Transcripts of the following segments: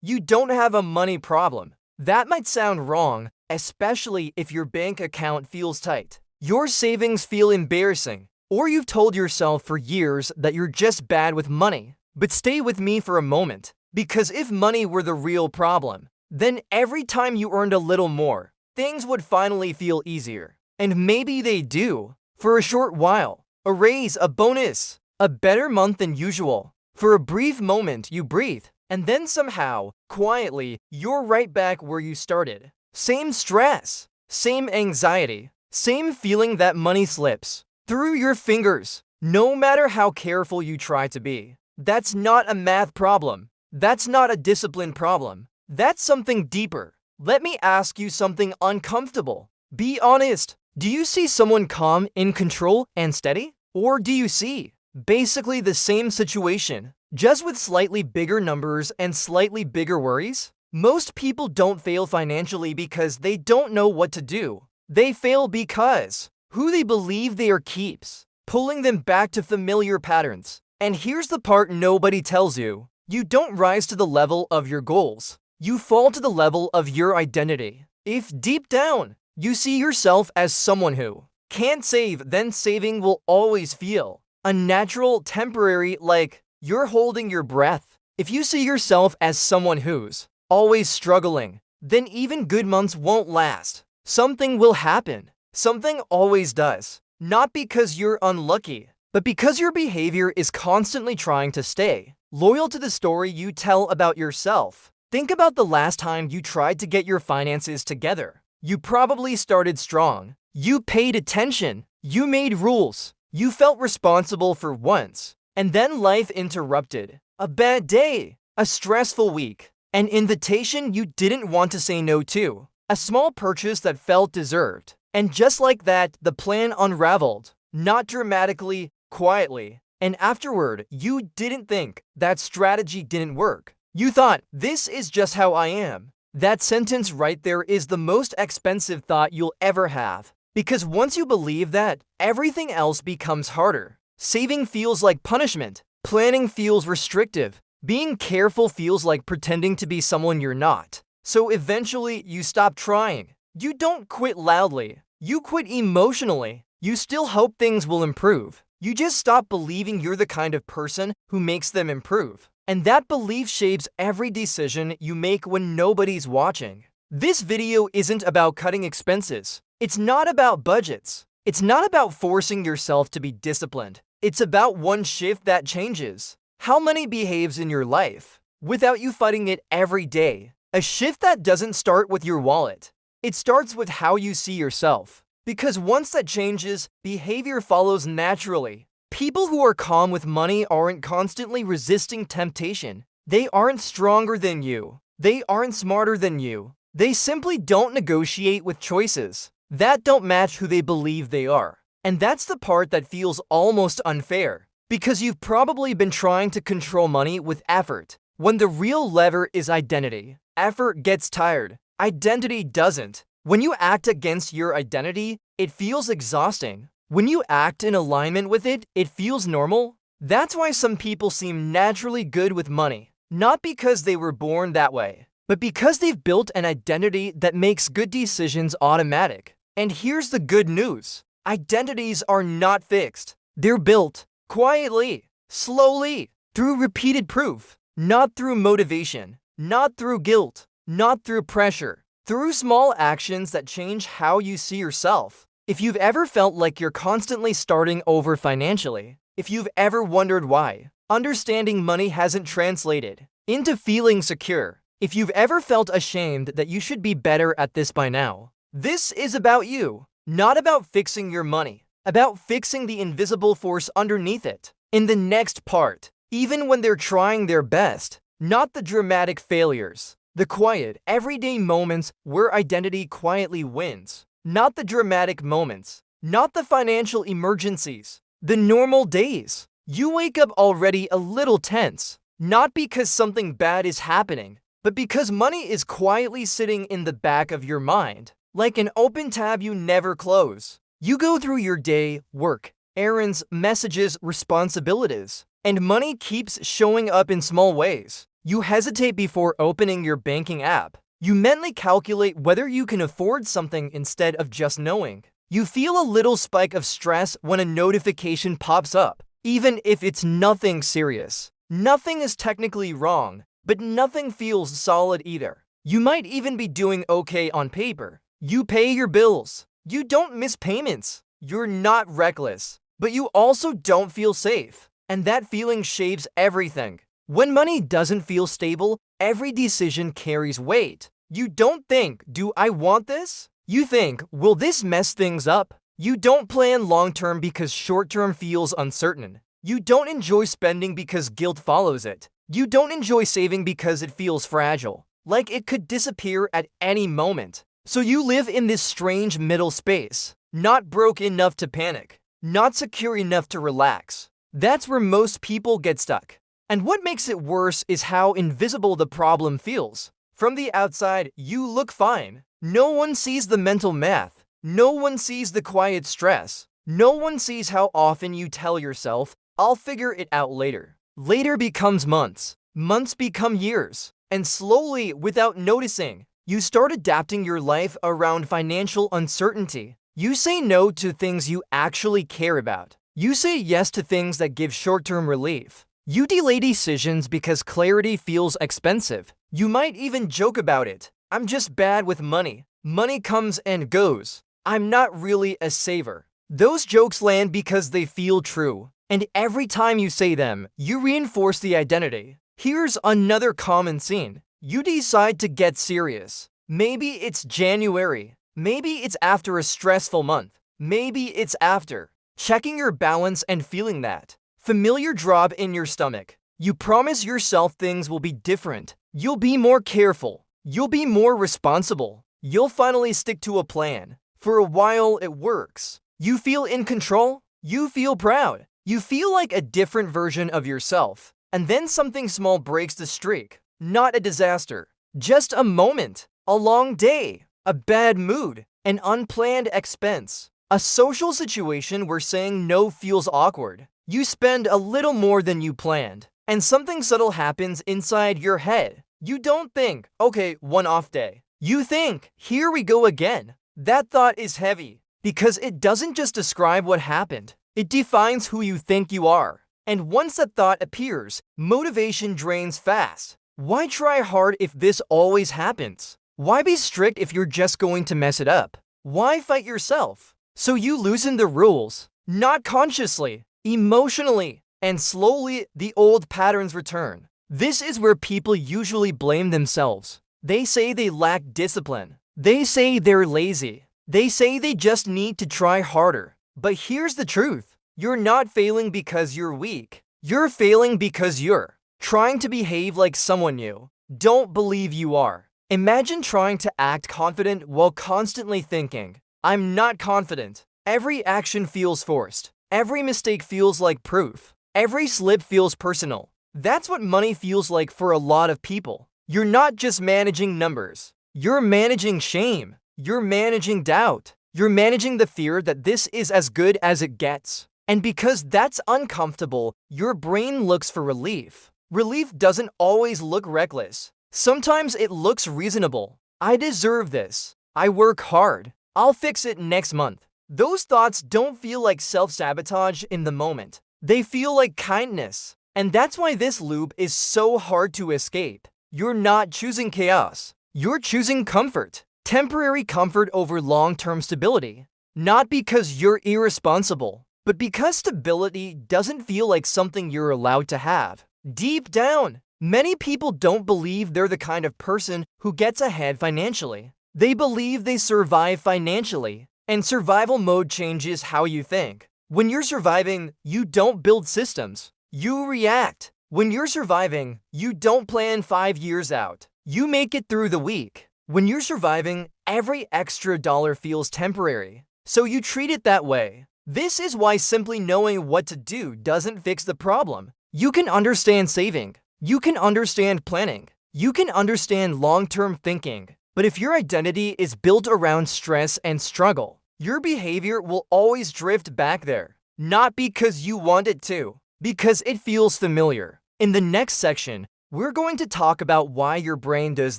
You don't have a money problem. That might sound wrong, especially if your bank account feels tight, your savings feel embarrassing, or you've told yourself for years that you're just bad with money. But stay with me for a moment, because if money were the real problem, then every time you earned a little more, things would finally feel easier. And maybe they do, for a short while. A raise, a bonus, a better month than usual. For a brief moment, you breathe, and then somehow, quietly, you're right back where you started. Same stress, same anxiety, same feeling that money slips through your fingers, no matter how careful you try to be. That's not a math problem. That's not a discipline problem. That's something deeper. Let me ask you something uncomfortable. Be honest. Do you see someone calm, in control, and steady? Or do you see basically the same situation, just with slightly bigger numbers and slightly bigger worries? Most people don't fail financially because they don't know what to do. They fail because who they believe they are keeps pulling them back to familiar patterns. And here's the part nobody tells you. You don't rise to the level of your goals. You fall to the level of your identity. If deep down, you see yourself as someone who can't save, then saving will always feel unnatural, temporary, like you're holding your breath. If you see yourself as someone who's always struggling, then even good months won't last. Something will happen. Something always does. Not because you're unlucky, but because your behavior is constantly trying to stay loyal to the story you tell about yourself. Think about the last time you tried to get your finances together. You probably started strong. You paid attention. You made rules. You felt responsible for once. And then life interrupted. A bad day. A stressful week. An invitation you didn't want to say no to. A small purchase that felt deserved. And just like that, the plan unraveled. Not dramatically, quietly. And afterward, you didn't think that strategy didn't work. You thought, this is just how I am. That sentence right there is the most expensive thought you'll ever have. Because once you believe that, everything else becomes harder. Saving feels like punishment. Planning feels restrictive. Being careful feels like pretending to be someone you're not. So eventually, you stop trying. You don't quit loudly. You quit emotionally. You still hope things will improve. You just stop believing you're the kind of person who makes them improve. And that belief shapes every decision you make when nobody's watching. This video isn't about cutting expenses. It's not about budgets. It's not about forcing yourself to be disciplined. It's about one shift that changes how money behaves in your life without you fighting it every day. A shift that doesn't start with your wallet. It starts with how you see yourself. Because once that changes, behavior follows naturally. People who are calm with money aren't constantly resisting temptation. They aren't stronger than you. They aren't smarter than you. They simply don't negotiate with choices that don't match who they believe they are. And that's the part that feels almost unfair. Because you've probably been trying to control money with effort, when the real lever is identity. Effort gets tired. Identity doesn't. When you act against your identity, it feels exhausting. When you act in alignment with it, it feels normal. That's why some people seem naturally good with money. Not because they were born that way, but because they've built an identity that makes good decisions automatic. And here's the good news. Identities are not fixed. They're built quietly, slowly, through repeated proof. Not through motivation, not through guilt, not through pressure. Through small actions that change how you see yourself. If you've ever felt like you're constantly starting over financially, if you've ever wondered why understanding money hasn't translated into feeling secure, if you've ever felt ashamed that you should be better at this by now, this is about you, not about fixing your money, about fixing the invisible force underneath it. In the next part, even when they're trying their best, not the dramatic failures, the quiet, everyday moments where identity quietly wins. Not the dramatic moments. Not the financial emergencies. The normal days. You wake up already a little tense. Not because something bad is happening, but because money is quietly sitting in the back of your mind. Like an open tab you never close. You go through your day, work, errands, messages, responsibilities. And money keeps showing up in small ways. You hesitate before opening your banking app. You mentally calculate whether you can afford something instead of just knowing. You feel a little spike of stress when a notification pops up, even if it's nothing serious. Nothing is technically wrong, but nothing feels solid either. You might even be doing okay on paper. You pay your bills. You don't miss payments. You're not reckless, but you also don't feel safe. And that feeling shapes everything. When money doesn't feel stable, every decision carries weight. You don't think, do I want this? You think, will this mess things up? You don't plan long-term because short-term feels uncertain. You don't enjoy spending because guilt follows it. You don't enjoy saving because it feels fragile, like it could disappear at any moment. So you live in this strange middle space, not broke enough to panic, not secure enough to relax. That's where most people get stuck. And what makes it worse is how invisible the problem feels. From the outside, you look fine. No one sees the mental math. No one sees the quiet stress. No one sees how often you tell yourself, I'll figure it out later. Later becomes months. Months become years. And slowly, without noticing, you start adapting your life around financial uncertainty. You say no to things you actually care about. You say yes to things that give short-term relief. You delay decisions because clarity feels expensive. You might even joke about it. I'm just bad with money. Money comes and goes. I'm not really a saver. Those jokes land because they feel true. And every time you say them, you reinforce the identity. Here's another common scene. You decide to get serious. Maybe it's January. Maybe it's after a stressful month. Maybe it's after checking your balance and feeling that familiar drop in your stomach. You promise yourself things will be different. You'll be more careful. You'll be more responsible. You'll finally stick to a plan. For a while, it works. You feel in control. You feel proud. You feel like a different version of yourself. And then something small breaks the streak. Not a disaster. Just a moment. A long day. A bad mood. An unplanned expense. A social situation where saying no feels awkward. You spend a little more than you planned. And something subtle happens inside your head. You don't think, okay, one off day. You think, here we go again. That thought is heavy because it doesn't just describe what happened. It defines who you think you are. And once that thought appears, motivation drains fast. Why try hard if this always happens? Why be strict if you're just going to mess it up? Why fight yourself? So you loosen the rules, not consciously, emotionally, and slowly the old patterns return. This is where people usually blame themselves. They say they lack discipline. They say they're lazy. They say they just need to try harder. But here's the truth. You're not failing because you're weak. You're failing because you're trying to behave like someone you don't believe you are. Imagine trying to act confident while constantly thinking, I'm not confident. Every action feels forced. Every mistake feels like proof. Every slip feels personal. That's what money feels like for a lot of people. You're not just managing numbers. You're managing shame. You're managing doubt. You're managing the fear that this is as good as it gets. And because that's uncomfortable, your brain looks for relief. Relief doesn't always look reckless. Sometimes it looks reasonable. I deserve this. I work hard. I'll fix it next month. Those thoughts don't feel like self-sabotage in the moment. They feel like kindness. And that's why this loop is so hard to escape. You're not choosing chaos. You're choosing comfort. Temporary comfort over long-term stability. Not because you're irresponsible, but because stability doesn't feel like something you're allowed to have. Deep down, many people don't believe they're the kind of person who gets ahead financially. They believe they survive financially, and survival mode changes how you think. When you're surviving, you don't build systems. You react. When you're surviving, you don't plan 5 years out. You make it through the week. When you're surviving, every extra dollar feels temporary, so you treat it that way. This is why simply knowing what to do doesn't fix the problem. You can understand saving. You can understand planning. You can understand long-term thinking. But if your identity is built around stress and struggle, your behavior will always drift back there. Not because you want it to, because it feels familiar. In the next section, we're going to talk about why your brain does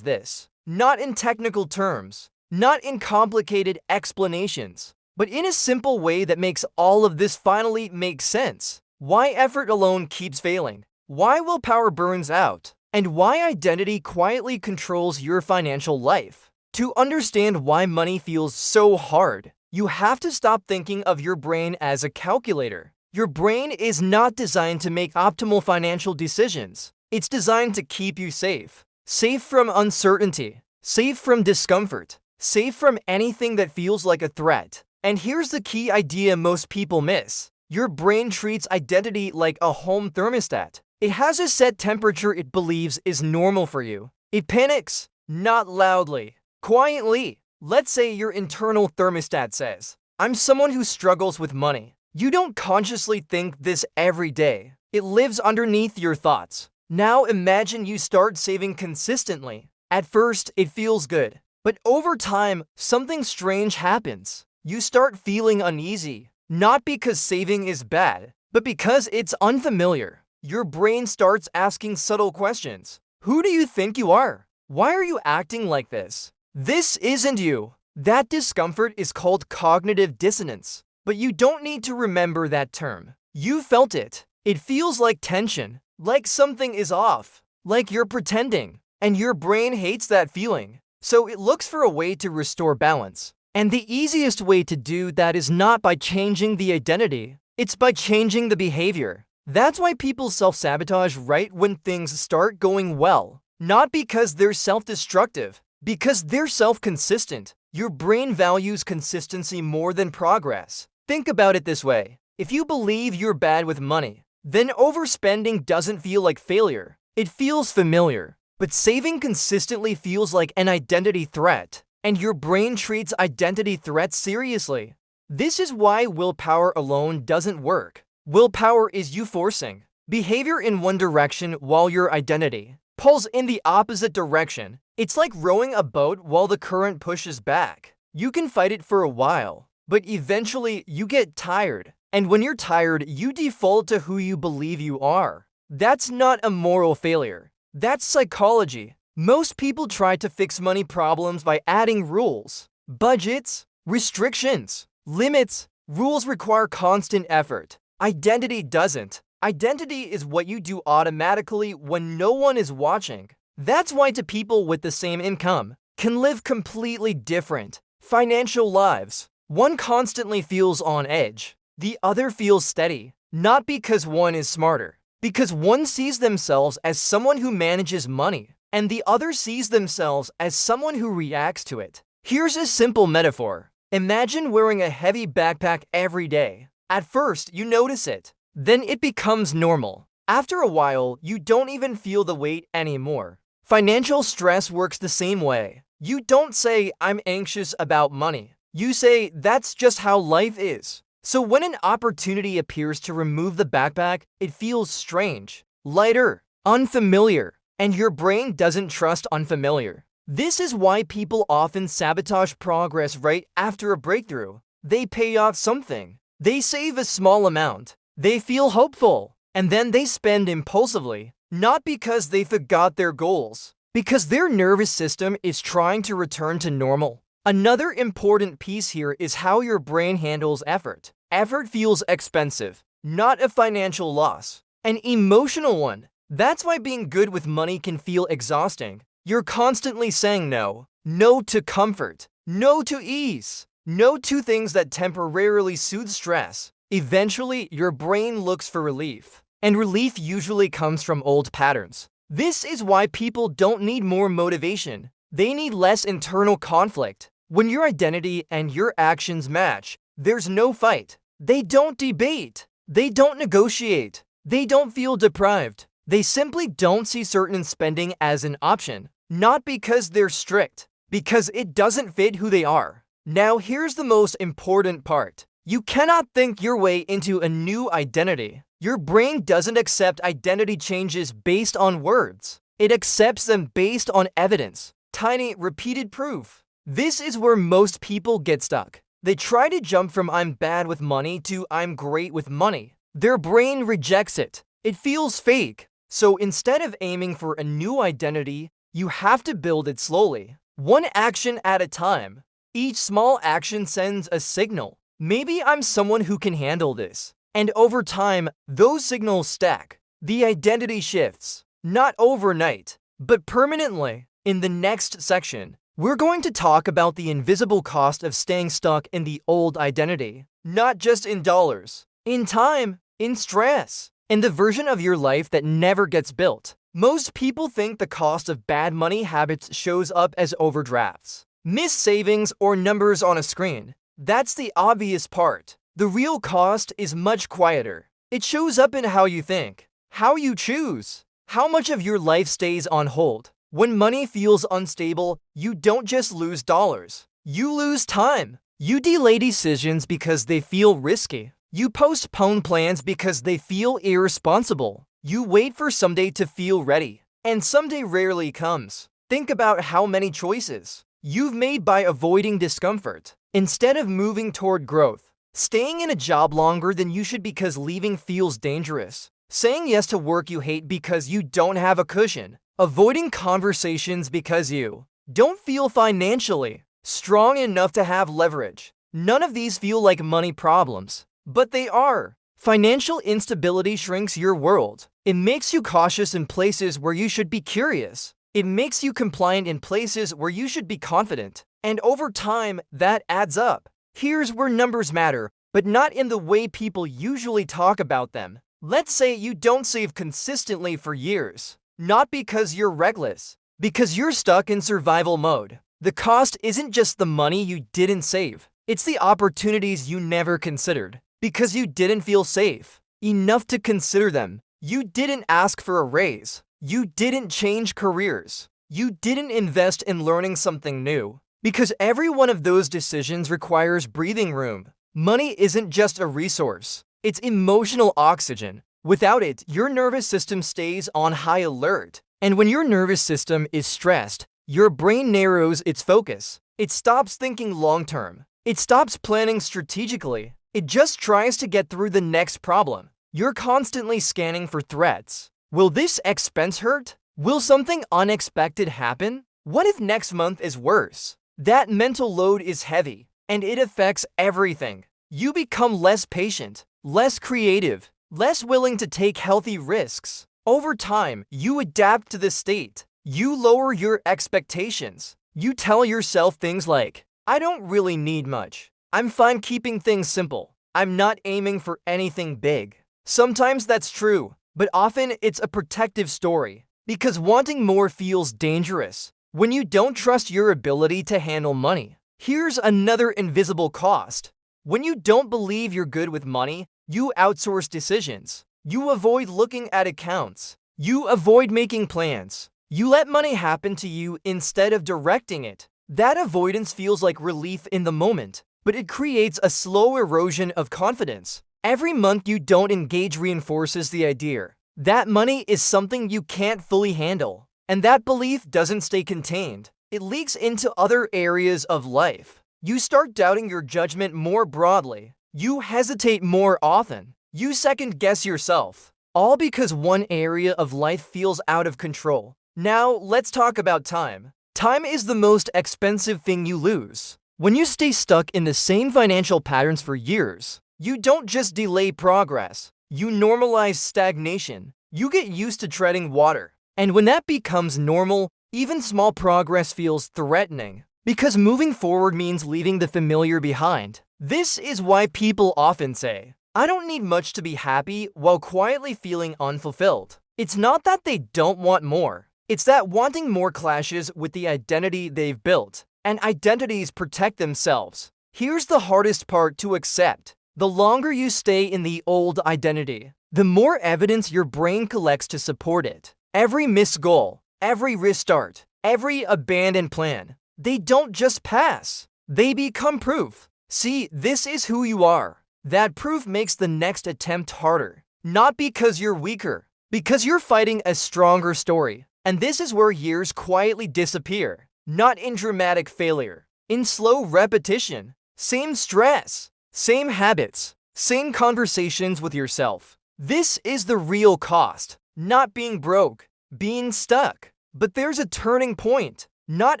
this. Not in technical terms, not in complicated explanations, but in a simple way that makes all of this finally make sense. Why effort alone keeps failing, why willpower burns out, and why identity quietly controls your financial life. To understand why money feels so hard, you have to stop thinking of your brain as a calculator. Your brain is not designed to make optimal financial decisions. It's designed to keep you safe. Safe from uncertainty, safe from discomfort, safe from anything that feels like a threat. And here's the key idea most people miss. Your brain treats identity like a home thermostat. It has a set temperature it believes is normal for you. It panics, not loudly, quietly. Let's say your internal thermostat says, "I'm someone who struggles with money." You don't consciously think this every day. It lives underneath your thoughts. Now imagine you start saving consistently. At first, it feels good. But over time, something strange happens. You start feeling uneasy. Not because saving is bad, but because it's unfamiliar. Your brain starts asking subtle questions. Who do you think you are? Why are you acting like this? This isn't you. That discomfort is called cognitive dissonance. But you don't need to remember that term. You felt it. It feels like tension, like something is off, like you're pretending. And your brain hates that feeling. So it looks for a way to restore balance. And the easiest way to do that is not by changing the identity. It's by changing the behavior. That's why people self-sabotage right when things start going well. Not because they're self-destructive, because they're self-consistent. Your brain values consistency more than progress. Think about it this way. If you believe you're bad with money, then overspending doesn't feel like failure. It feels familiar. But saving consistently feels like an identity threat. And your brain treats identity threats seriously. This is why willpower alone doesn't work. Willpower is you forcing behavior in one direction while your identity pulls in the opposite direction. It's like rowing a boat while the current pushes back. You can fight it for a while, but eventually you get tired. And when you're tired, you default to who you believe you are. That's not a moral failure. That's psychology. Most people try to fix money problems by adding rules, budgets, restrictions, limits. Rules require constant effort. Identity doesn't. Identity is what you do automatically when no one is watching. That's why two people with the same income can live completely different financial lives. One constantly feels on edge. The other feels steady. Not because one is smarter. Because one sees themselves as someone who manages money, and the other sees themselves as someone who reacts to it. Here's a simple metaphor. Imagine wearing a heavy backpack every day. At first, you notice it. Then it becomes normal. After a while, you don't even feel the weight anymore. Financial stress works the same way. You don't say, "I'm anxious about money." You say, "That's just how life is." So when an opportunity appears to remove the backpack, it feels strange, lighter, unfamiliar, and your brain doesn't trust unfamiliar. This is why people often sabotage progress right after a breakthrough. They pay off something. They save a small amount. They feel hopeful. And then they spend impulsively, not because they forgot their goals, because their nervous system is trying to return to normal. Another important piece here is how your brain handles effort. Effort feels expensive, not a financial loss, an emotional one. That's why being good with money can feel exhausting. You're constantly saying no. No to comfort. No to ease. No to things that temporarily soothe stress. Eventually, your brain looks for relief. And relief usually comes from old patterns. This is why people don't need more motivation. They need less internal conflict. When your identity and your actions match, there's no fight. They don't debate. They don't negotiate. They don't feel deprived. They simply don't see certain spending as an option. Not because they're strict, because it doesn't fit who they are. Now here's the most important part. You cannot think your way into a new identity. Your brain doesn't accept identity changes based on words. It accepts them based on evidence, tiny, repeated proof. This is where most people get stuck. They try to jump from "I'm bad with money" to "I'm great with money." Their brain rejects it. It feels fake. So instead of aiming for a new identity, you have to build it slowly, one action at a time. Each small action sends a signal. Maybe I'm someone who can handle this. And over time, those signals stack. The identity shifts, not overnight, but permanently. In the next section, we're going to talk about the invisible cost of staying stuck in the old identity, not just in dollars, in time, in stress, in the version of your life that never gets built. Most people think the cost of bad money habits shows up as overdrafts, missed savings, or numbers on a screen. That's the obvious part. The real cost is much quieter. It shows up in how you think, how you choose, how much of your life stays on hold. When money feels unstable, you don't just lose dollars. You lose time. You delay decisions because they feel risky. You postpone plans because they feel irresponsible. You wait for someday to feel ready, and someday rarely comes. Think about how many choices you've made by avoiding discomfort instead of moving toward growth. Staying in a job longer than you should because leaving feels dangerous. Saying yes to work you hate because you don't have a cushion. Avoiding conversations because you don't feel financially strong enough to have leverage. None of these feel like money problems, but they are. Financial instability shrinks your world. It makes you cautious in places where you should be curious. It makes you compliant in places where you should be confident. And over time, that adds up. Here's where numbers matter, but not in the way people usually talk about them. Let's say you don't save consistently for years. Not because you're reckless, because you're stuck in survival mode. The cost isn't just the money you didn't save. It's the opportunities you never considered. Because you didn't feel safe enough to consider them. You didn't ask for a raise. You didn't change careers. You didn't invest in learning something new. Because every one of those decisions requires breathing room. Money isn't just a resource. It's emotional oxygen. Without it, your nervous system stays on high alert. And when your nervous system is stressed, your brain narrows its focus. It stops thinking long-term. It stops planning strategically. It just tries to get through the next problem. You're constantly scanning for threats. Will this expense hurt? Will something unexpected happen? What if next month is worse? That mental load is heavy, and it affects everything. You become less patient, less creative, less willing to take healthy risks. Over time, you adapt to this state. You lower your expectations. You tell yourself things like, I don't really need much. I'm fine keeping things simple. I'm not aiming for anything big. Sometimes that's true, but often it's a protective story. Because wanting more feels dangerous when you don't trust your ability to handle money. Here's another invisible cost. When you don't believe you're good with money, you outsource decisions. You avoid looking at accounts. You avoid making plans. You let money happen to you instead of directing it. That avoidance feels like relief in the moment, but it creates a slow erosion of confidence. Every month you don't engage reinforces the idea that money is something you can't fully handle. And that belief doesn't stay contained. It leaks into other areas of life. You start doubting your judgment more broadly. You hesitate more often. You second-guess yourself. All because one area of life feels out of control. Now, let's talk about time. Time is the most expensive thing you lose. When you stay stuck in the same financial patterns for years, you don't just delay progress. You normalize stagnation. You get used to treading water. And when that becomes normal, even small progress feels threatening. Because moving forward means leaving the familiar behind. This is why people often say, I don't need much to be happy, while quietly feeling unfulfilled. It's not that they don't want more. It's that wanting more clashes with the identity they've built. And identities protect themselves. Here's the hardest part to accept. The longer you stay in the old identity, the more evidence your brain collects to support it. Every missed goal, every restart, every abandoned plan, they don't just pass. They become proof. See, this is who you are. That proof makes the next attempt harder. Not because you're weaker, because you're fighting a stronger story. And this is where years quietly disappear. Not in dramatic failure, in slow repetition. Same stress, same habits, same conversations with yourself. This is the real cost. not being broke, being stuck. But there's a turning point, not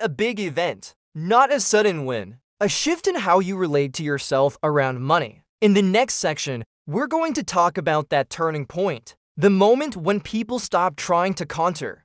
a big event, not a sudden win, a shift in how you relate to yourself around money. In the next section, we're going to talk about that turning point, the moment when people stop trying to counter